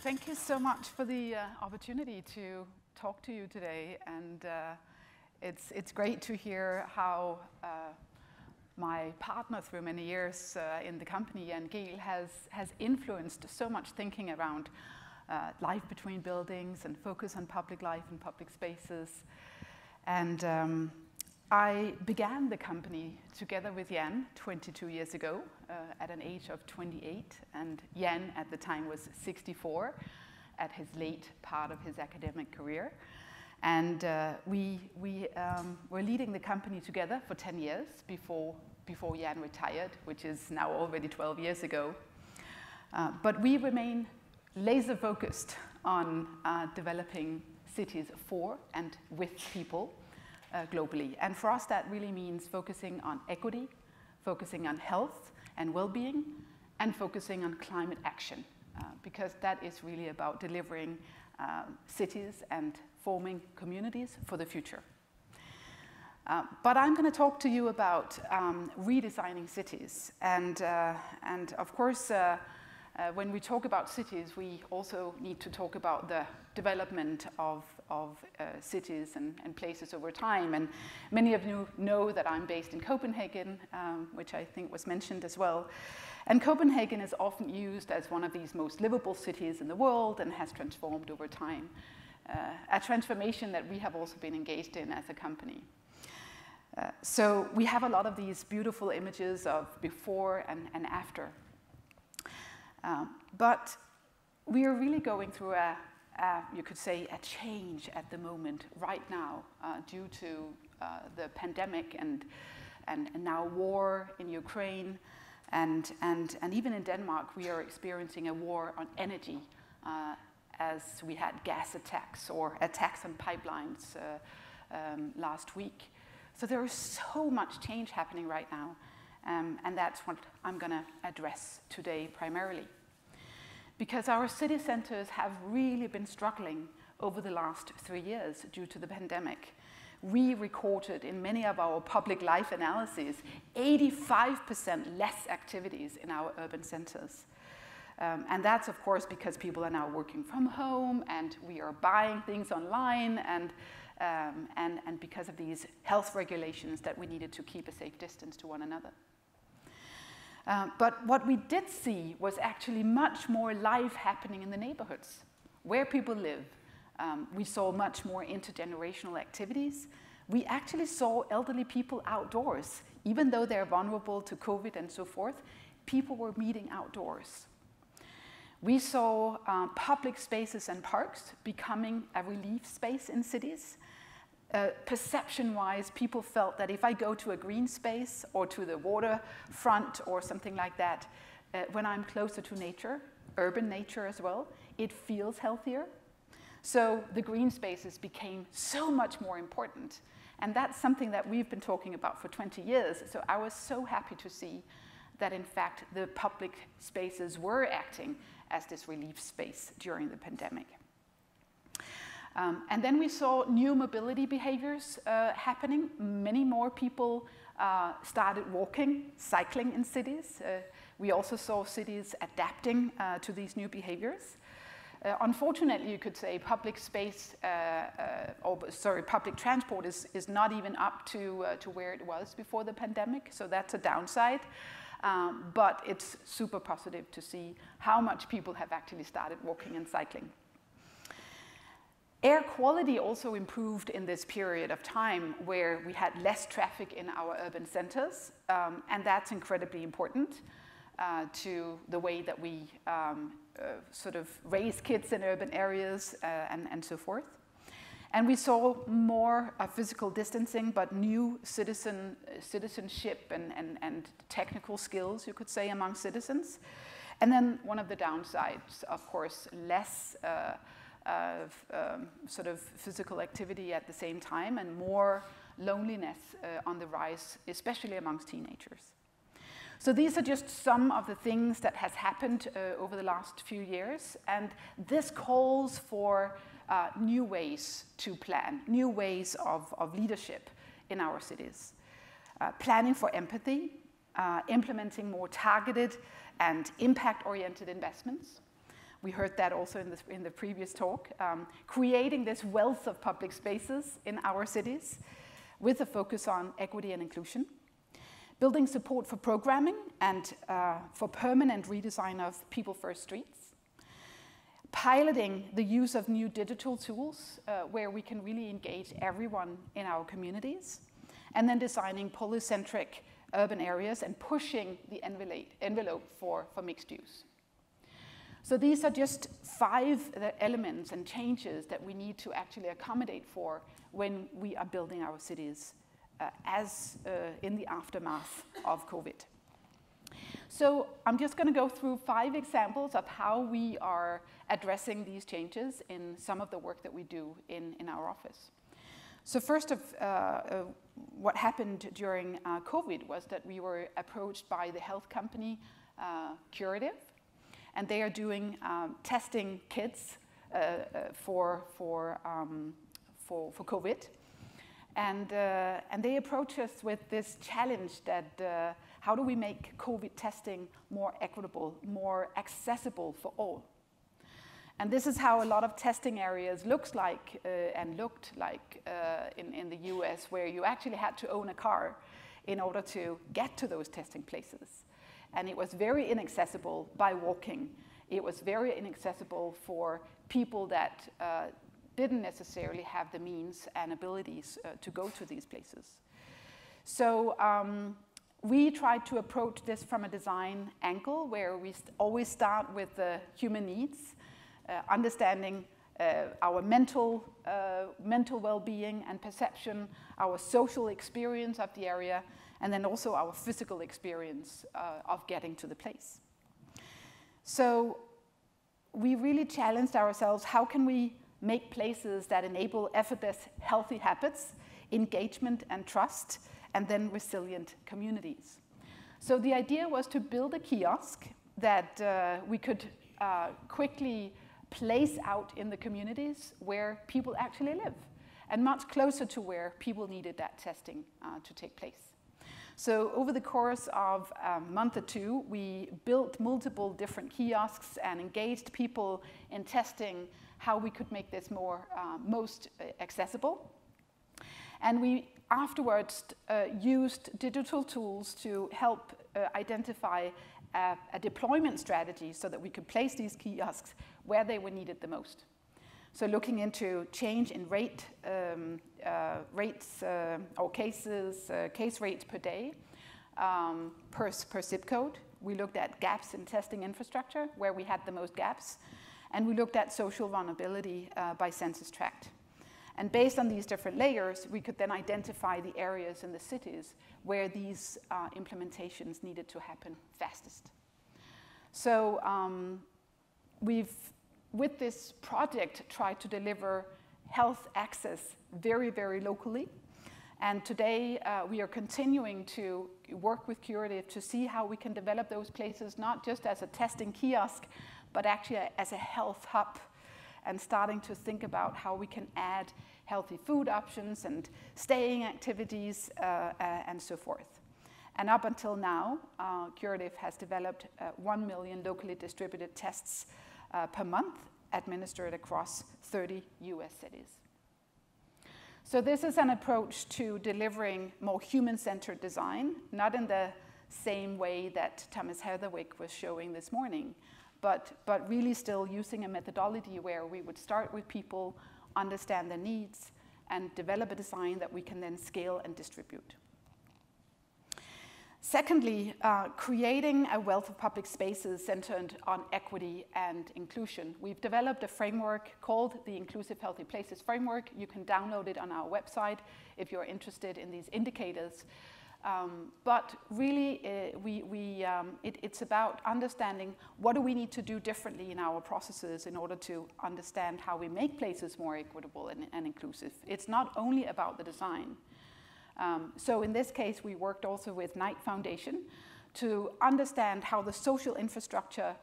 Thank you so much for the opportunity to talk to you today, and it's great to hear how my partner through many years in the company, Jan Gehl, has influenced so much thinking around life between buildings and focus on public life and public spaces. And I began the company together with Jan 22 years ago at an age of 28, and Jan at the time was 64 at his late part of his academic career. And we were leading the company together for 10 years before Jan retired, which is now already 12 years ago. But we remain laser focused on developing cities for and with people globally. And for us, that really means focusing on equity, focusing on health and well-being, and focusing on climate action, because that is really about delivering cities and forming communities for the future. But I'm going to talk to you about redesigning cities. And of course, when we talk about cities, we also need to talk about the development of cities and places over time. And many of you know that I'm based in Copenhagen, which I think was mentioned as well. And Copenhagen is often used as one of these most livable cities in the world and has transformed over time. A transformation that we have also been engaged in as a company. So we have a lot of these beautiful images of before and after. But we are really going through you could say, a change at the moment right now due to the pandemic and now war in Ukraine. And even in Denmark, we are experiencing a war on energy as we had gas attacks or attacks on pipelines last week. So there is so much change happening right now, and that's what I'm going to address today primarily. Because our city centers have really been struggling over the last 3 years due to the pandemic. We recorded in many of our public life analyses 85% less activities in our urban centers. And that's, of course, because people are now working from home and we are buying things online and because of these health regulations that we needed to keep a safe distance to one another. But what we did see was actually much more life happening in the neighborhoods where people live. We saw much more intergenerational activities. We actually saw elderly people outdoors. Even though they're vulnerable to COVID and so forth, people were meeting outdoors. We saw public spaces and parks becoming a relief space in cities. Perception-wise, people felt that if I go to a green space or to the waterfront or something like that, when I'm closer to nature, urban nature as well, it feels healthier. So the green spaces became so much more important. And that's something that we've been talking about for 20 years. So I was so happy to see that, in fact, the public spaces were acting as this relief space during the pandemic. And then we saw new mobility behaviors happening. Many more people started walking, cycling in cities. We also saw cities adapting to these new behaviors. Unfortunately, you could say public transport is not even up to where it was before the pandemic, so that's a downside. But it's super positive to see how much people have actually started walking and cycling. Air quality also improved in this period of time where we had less traffic in our urban centers, and that's incredibly important to the way that we sort of raise kids in urban areas and so forth. And we saw more physical distancing, but new citizenship and technical skills, you could say, among citizens. And then one of the downsides, of course, less sort of physical activity at the same time and more loneliness on the rise, especially amongst teenagers. So these are just some of the things that has happened over the last few years, and this calls for new ways to plan, new ways of leadership in our cities. Planning for empathy, implementing more targeted and impact-oriented investments. We heard that also in the previous talk. Creating this wealth of public spaces in our cities with a focus on equity and inclusion. Building support for programming and for permanent redesign of people-first streets. Piloting the use of new digital tools where we can really engage everyone in our communities. And then designing polycentric urban areas and pushing the envelope for mixed use. So these are just 5 elements and changes that we need to actually accommodate for when we are building our cities in the aftermath of COVID. So I'm just going to go through 5 examples of how we are addressing these changes in some of the work that we do in our office. So first of what happened during COVID was that we were approached by the health company Curative, and they are doing testing kits for COVID. And they approach us with this challenge that how do we make COVID testing more equitable, more accessible for all? And this is how a lot of testing areas looked like in the US, where you actually had to own a car in order to get to those testing places. And it was very inaccessible by walking. It was very inaccessible for people that didn't necessarily have the means and abilities to go to these places. So we tried to approach this from a design angle where we always start with the human needs, understanding our mental well-being and perception, our social experience of the area, and then also our physical experience of getting to the place. So we really challenged ourselves, how can we make places that enable effortless, healthy habits, engagement and trust, and then resilient communities. So the idea was to build a kiosk that we could quickly place out in the communities where people actually live, and much closer to where people needed that testing to take place. So over the course of a month or 2, we built multiple different kiosks and engaged people in testing how we could make this most accessible. And we afterwards used digital tools to help identify a deployment strategy so that we could place these kiosks where they were needed the most. So looking into change in rates or case rates per day per zip code. We looked at gaps in testing infrastructure where we had the most gaps. And we looked at social vulnerability by census tract. And based on these different layers, we could then identify the areas in the cities where these implementations needed to happen fastest. So with this project, tried to deliver health access very, very locally. And today, we are continuing to work with Curative to see how we can develop those places, not just as a testing kiosk, but actually as a health hub, and starting to think about how we can add healthy food options and staying activities and so forth. And up until now, Curative has developed 1 million locally distributed tests per month, administered across 30 US cities. So this is an approach to delivering more human-centered design, not in the same way that Thomas Heatherwick was showing this morning, but really still using a methodology where we would start with people, understand their needs, and develop a design that we can then scale and distribute. Secondly, creating a wealth of public spaces centered on equity and inclusion. We've developed a framework called the Inclusive Healthy Places Framework. You can download it on our website if you're interested in these indicators. But really, it's about understanding what do we need to do differently in our processes in order to understand how we make places more equitable and inclusive. It's not only about the design. So in this case, we worked also with Knight Foundation to understand how the social infrastructure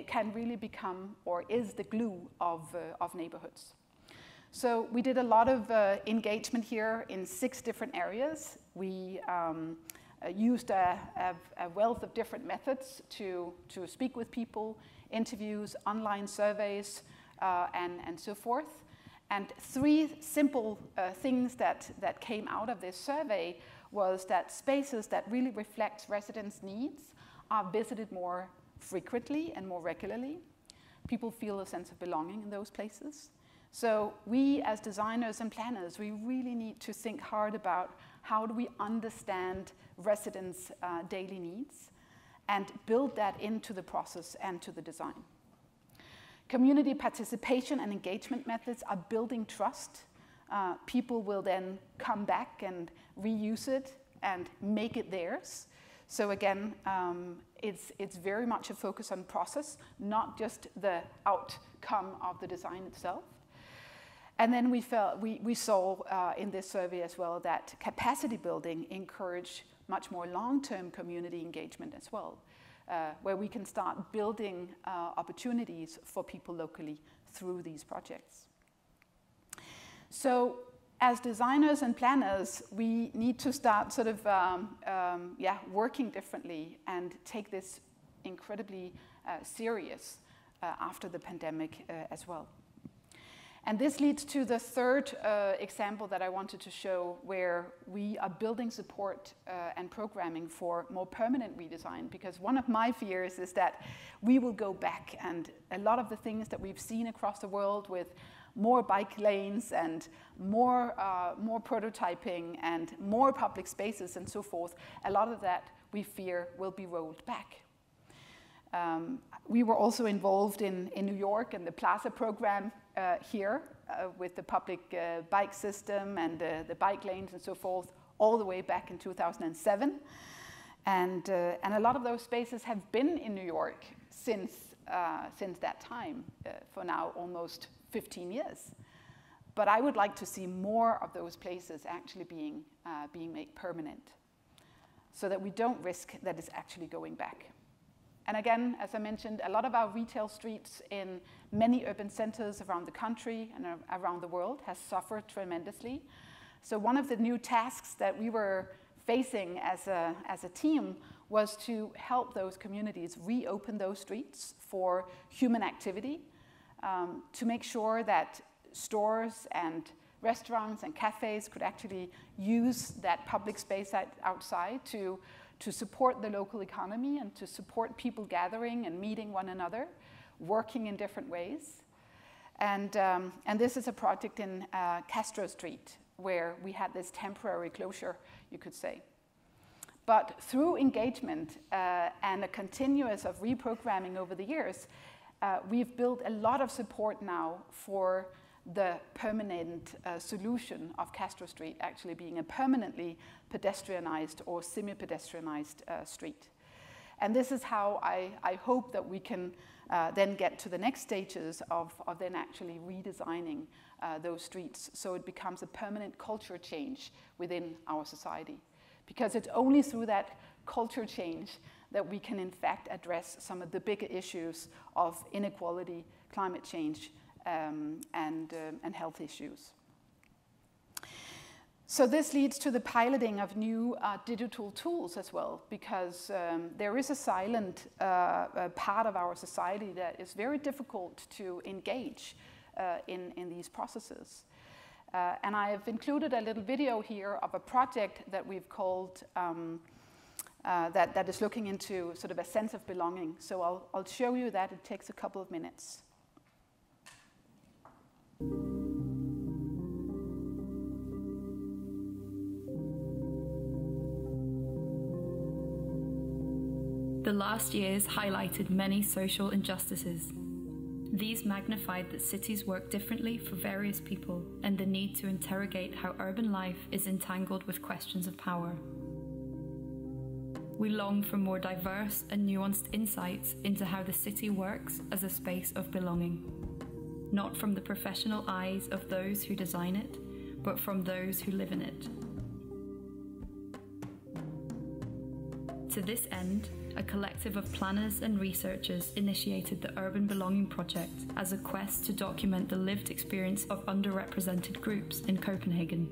can really become or is the glue of neighborhoods. So we did a lot of engagement here in 6 different areas. We used a wealth of different methods to speak with people, interviews, online surveys, and so forth. And three simple things that came out of this survey was that spaces that really reflect residents' needs are visited more frequently and more regularly. People feel a sense of belonging in those places. So we as designers and planners, we really need to think hard about how do we understand residents' daily needs and build that into the process and to the design. Community participation and engagement methods are building trust. People will then come back and reuse it and make it theirs. So again, it's very much a focus on process, not just the outcome of the design itself. And then we saw in this survey as well that capacity building encouraged much more long-term community engagement as well, where we can start building opportunities for people locally through these projects. So as designers and planners, we need to start sort of working differently and take this incredibly serious after the pandemic as well. And this leads to the third example that I wanted to show, where we are building support and programming for more permanent redesign, because one of my fears is that we will go back and a lot of the things that we've seen across the world with more bike lanes and more prototyping and more public spaces and so forth, a lot of that we fear will be rolled back. We were also involved in New York in the Plaza program here with the public bike system and the bike lanes and so forth, all the way back in 2007. And a lot of those spaces have been in New York since that time, for now almost 15 years. But I would like to see more of those places actually being made permanent, so that we don't risk that it's actually going back. And again, as I mentioned, a lot of our retail streets in many urban centers around the country and around the world has suffered tremendously. So one of the new tasks that we were facing as a team was to help those communities reopen those streets for human activity, to make sure that stores and restaurants and cafes could actually use that public space outside to support the local economy and to support people gathering and meeting one another, working in different ways. And this is a project in Castro Street, where we had this temporary closure, you could say. But through engagement and a continuous of reprogramming over the years, we've built a lot of support now for the permanent solution of Castro Street actually being a permanently pedestrianized or semi-pedestrianized street. And this is how I hope that we can then get to the next stages of then actually redesigning those streets, so it becomes a permanent culture change within our society. Because it's only through that culture change that we can in fact address some of the bigger issues of inequality, climate change, and health issues. So this leads to the piloting of new digital tools as well, because there is a silent part of our society that is very difficult to engage in these processes. And I have included a little video here of a project that we've called, that is looking into sort of a sense of belonging. So I'll show you that. It takes a couple of minutes. The last years highlighted many social injustices. These magnified that cities work differently for various people and the need to interrogate how urban life is entangled with questions of power. We long for more diverse and nuanced insights into how the city works as a space of belonging, not from the professional eyes of those who design it, but from those who live in it. To this end, a collective of planners and researchers initiated the Urban Belonging Project as a quest to document the lived experience of underrepresented groups in Copenhagen.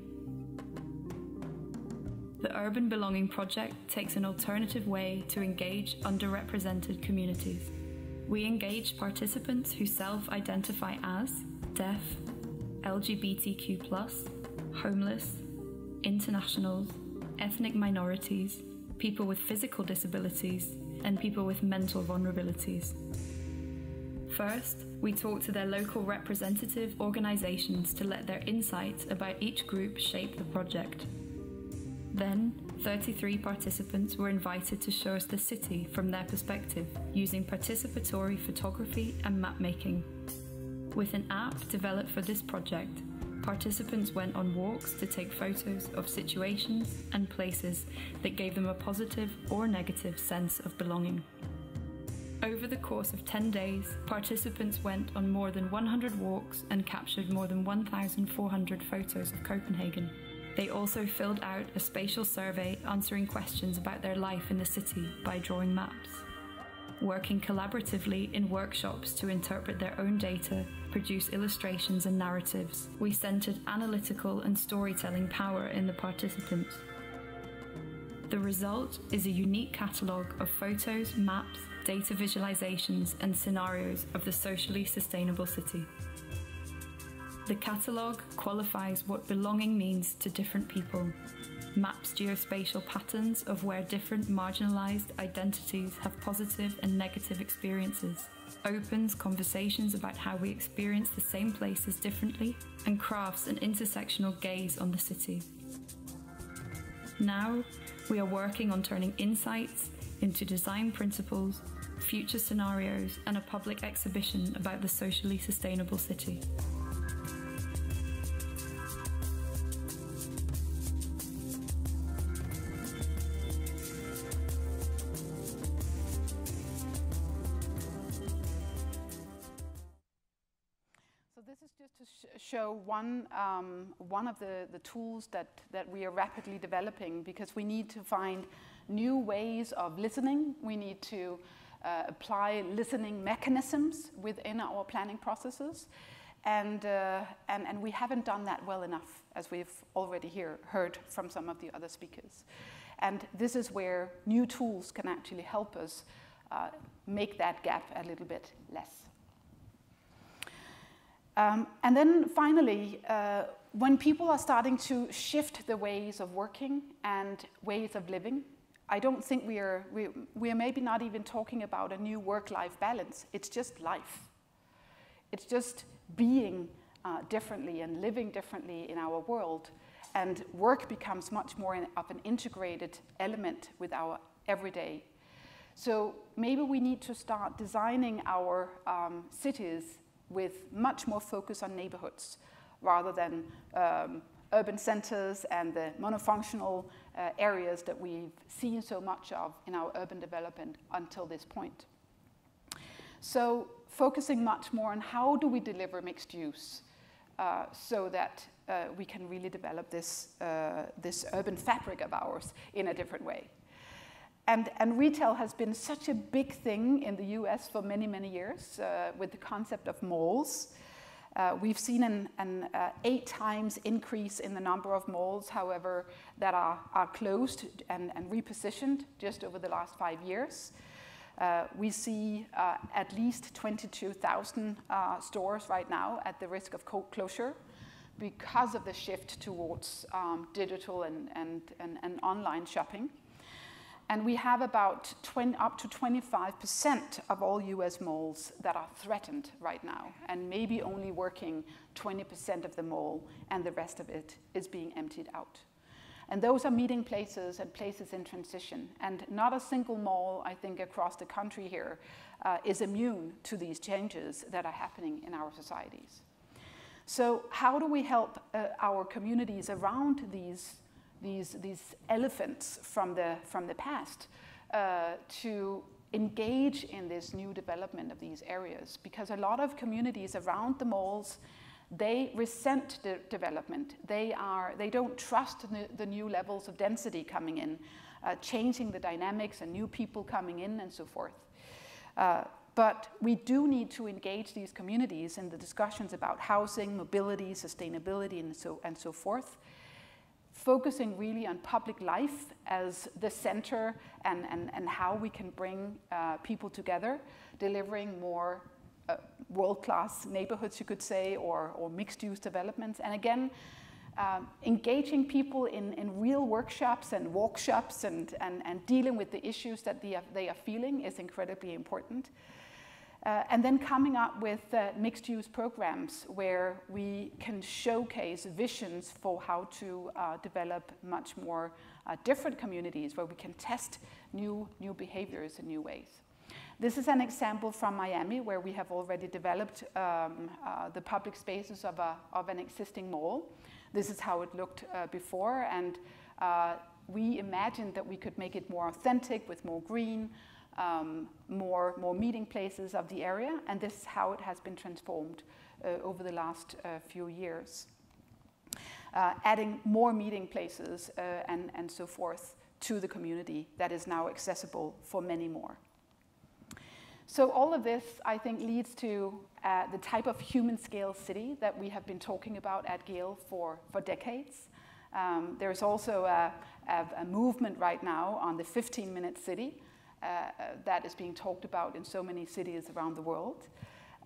The Urban Belonging project takes an alternative way to engage underrepresented communities. We engage participants who self-identify as deaf, LGBTQ+, homeless, internationals, ethnic minorities, people with physical disabilities, and people with mental vulnerabilities. First, we talk to their local representative organisations to let their insights about each group shape the project. Then, 33 participants were invited to show us the city from their perspective, using participatory photography and map making. With an app developed for this project, participants went on walks to take photos of situations and places that gave them a positive or negative sense of belonging. Over the course of 10 days, participants went on more than 100 walks and captured more than 1,400 photos of Copenhagen. They also filled out a spatial survey answering questions about their life in the city by drawing maps. Working collaboratively in workshops to interpret their own data, produce illustrations and narratives, we centered analytical and storytelling power in the participants. The result is a unique catalogue of photos, maps, data visualizations and scenarios of the socially sustainable city. The catalogue qualifies what belonging means to different people, maps geospatial patterns of where different marginalized identities have positive and negative experiences, opens conversations about how we experience the same places differently, and crafts an intersectional gaze on the city. Now, we are working on turning insights into design principles, future scenarios, and a public exhibition about the socially sustainable city. This is just to show one of the tools that we are rapidly developing, because we need to find new ways of listening. We need to apply listening mechanisms within our planning processes, and we haven't done that well enough, as we've already heard from some of the other speakers. And this is where new tools can actually help us make that gap a little bit less. And then finally, when people are starting to shift the ways of working and ways of living, I don't think we are maybe not even talking about a new work-life balance. It's just life. It's just being differently and living differently in our world. And work becomes much more of an integrated element with our everyday. So maybe we need to start designing our cities with much more focus on neighborhoods rather than urban centers and the monofunctional areas that we've seen so much of in our urban development until this point. So focusing much more on how do we deliver mixed use so that we can really develop this urban fabric of ours in a different way. And retail has been such a big thing in the US for many, many years with the concept of malls. We've seen an 8 times increase in the number of malls, however, that are closed and repositioned just over the last 5 years. We see at least 22,000 stores right now at the risk of closure because of the shift towards digital and online shopping. And we have about up to 25% of all US malls that are threatened right now, and maybe only working 20% of the mall, and the rest of it is being emptied out. And those are meeting places and places in transition. And not a single mall, I think, across the country here is immune to these changes that are happening in our societies. So how do we help our communities around these elephants from the past to engage in this new development of these areas? Because a lot of communities around the malls, they resent the development. They don't trust the new levels of density coming in, changing the dynamics and new people coming in and so forth. But we do need to engage these communities in the discussions about housing, mobility, sustainability, and so forth, focusing really on public life as the center and how we can bring people together, delivering more world-class neighborhoods, you could say, or mixed-use developments. And again, engaging people in real workshops and workshops and dealing with the issues that they are feeling is incredibly important. And then coming up with mixed-use programs where we can showcase visions for how to develop much more different communities, where we can test new behaviors in new ways. This is an example from Miami, where we have already developed the public spaces of an existing mall. This is how it looked before, and we imagined that we could make it more authentic with more green, more meeting places of the area, and this is how it has been transformed over the last few years. Adding more meeting places and so forth to the community that is now accessible for many more. So all of this, I think, leads to the type of human-scale city that we have been talking about at Gale for decades. There's also a movement right now on the 15-minute city that is being talked about in so many cities around the world.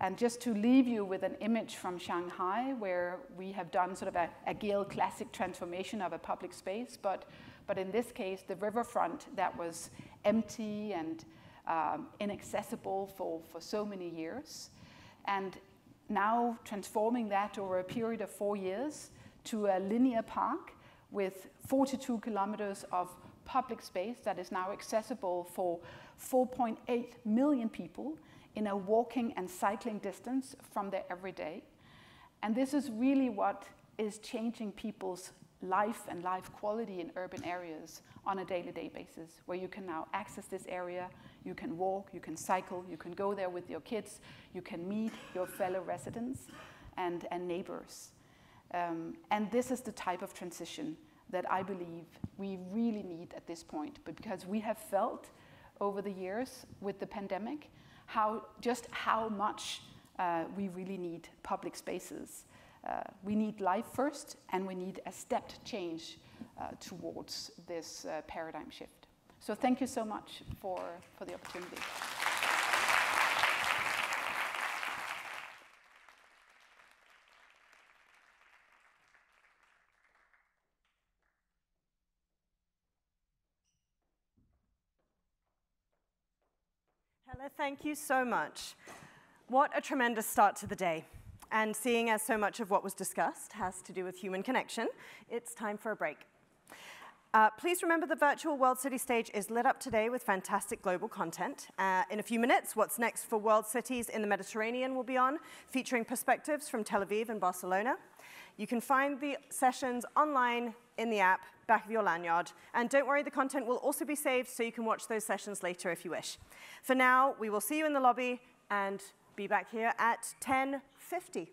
And just to leave you with an image from Shanghai, where we have done sort of a Gale classic transformation of a public space, but in this case, the riverfront that was empty and inaccessible for so many years, and now transforming that over a period of 4 years to a linear park with 42 kilometers of public space that is now accessible for 4.8 million people in a walking and cycling distance from their everyday. And this is really what is changing people's life and life quality in urban areas on a day-to-day basis, where you can now access this area, you can walk, you can cycle, you can go there with your kids, you can meet your fellow residents and neighbors. And this is the type of transition that I believe we really need at this point, but because we have felt over the years with the pandemic how much we really need public spaces. We need life first, and we need a stepped change towards this paradigm shift. So thank you so much for the opportunity. Helle, thank you so much. What a tremendous start to the day. And seeing as so much of what was discussed has to do with human connection, it's time for a break. Please remember the virtual World City stage is lit up today with fantastic global content. In a few minutes, What's Next for World Cities in the Mediterranean will be on, featuring perspectives from Tel Aviv and Barcelona. You can find the sessions online in the app, back of your lanyard. And don't worry, the content will also be saved so you can watch those sessions later if you wish. For now, we will see you in the lobby and be back here at 10:50.